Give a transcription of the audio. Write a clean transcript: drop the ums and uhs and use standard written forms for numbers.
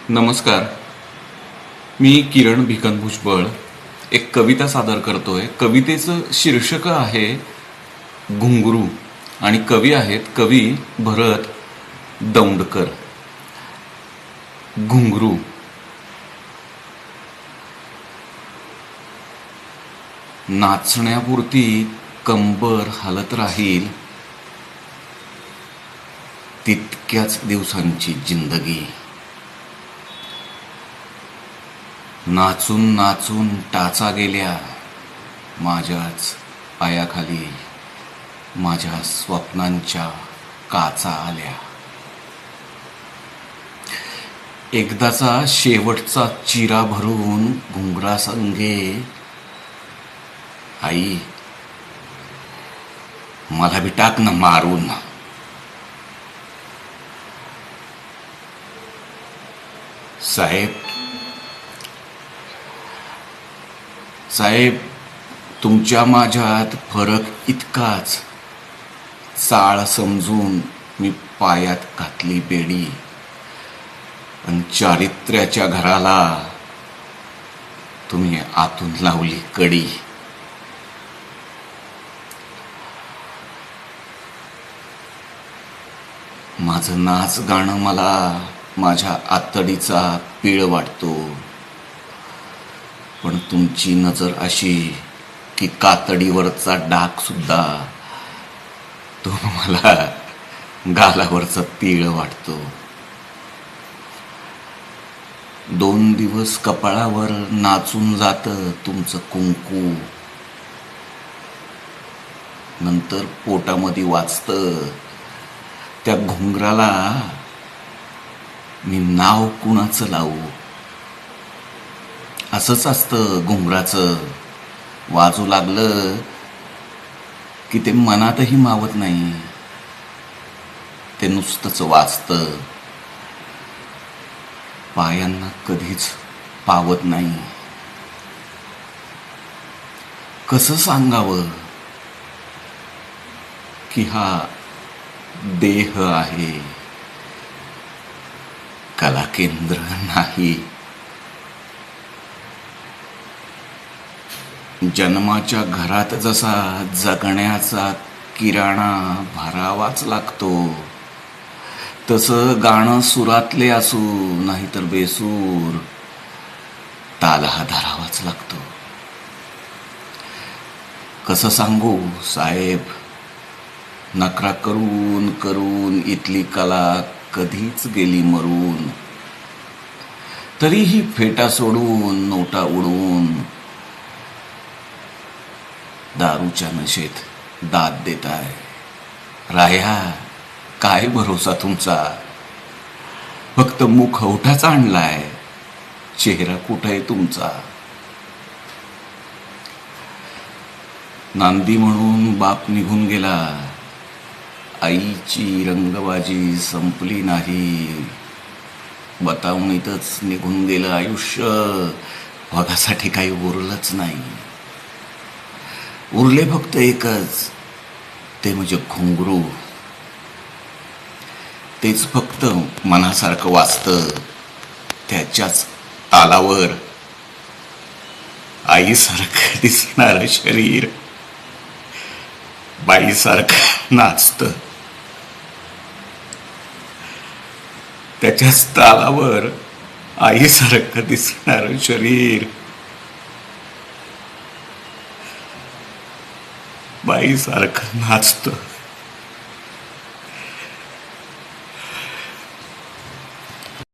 नमस्कार. मी किरण भिकन भुजबळ एक कविता सादर करतोय. कवितेचं शीर्षक आहे घुंगरू आणि कवी आहेत कवी भरत दौंडकर. घुंगरू. नाचण्यापुरती कंबर हालत राहील तितक्याच दिवसांची जिंदगी. नाचून नाचून टाचा गेल्या माझ्याच पायाखाली, माझ्या स्वप्नांच्या काचा आल्या. एकदाचा शेवटचा चिरा भरून घुंगरा संगे, आई मला बी टाक ना मारून. साहेब साहेब तुमच्या माझ्यात फरक इतकाच. चाळ समजून मी पायात घातली बेडी आणि चारित्र्याच्या घराला तुम्ही आतून लावली कडी. माझं नाच गाणं मला माझ्या आतडीचा पीळ वाटतो, पण तुमची नजर अशी की कातडीवरचा डाग सुद्धा तुम्हाला गालावरचा तीळ वाटतो. 2 दिवस कपाळावर नाचून जातं तुमचं कुंकू, नंतर पोटामध्ये वाजतं त्या घुंगराला मी नाव कुणाचं लावू. असंच असतं घुंगराचं. वाजू लागलं की ते मनातही मावत नाही, ते नुसतंच वाजतं, पायांना कधीच पावत नाही. कसं सांगावं की हा देह आहे, कला केंद्र नाही. जन्माच्या घरात जसा जगण्याचा किराणा भरावाच लागतो, तसं गाणं सुरातले असू नाहीतर बेसूर ताल हा धरावाच लागतो. कसं सांगू साहेब, नखरा करून करून इथली कला कधीच गेली मरून. तरीही फेटा सोडून नोटा उडवून दारूच्या नशेत दाद देताय. राया काय भरोसा तुमचा, फक्त मुखवठाच आणलाय, चेहरा कुठे तुमचा. नांदी म्हणून बाप निघून गेला, आईची रंगबाजी संपली नाही. बतावणीतच निघून गेलं आयुष्य, बघासाठी काही उरलंच नाही. उरले फक्त एकच, ते म्हणजे घुंगरू. तेच फक्त मनासारखं वाजतं, त्याच्याच तालावर आईसारखं दिसणारं शरीर बाईसारखं नाचतं. त्याच्याच तालावर आईसारखं दिसणारं शरीर बाईसारखं नाचतं.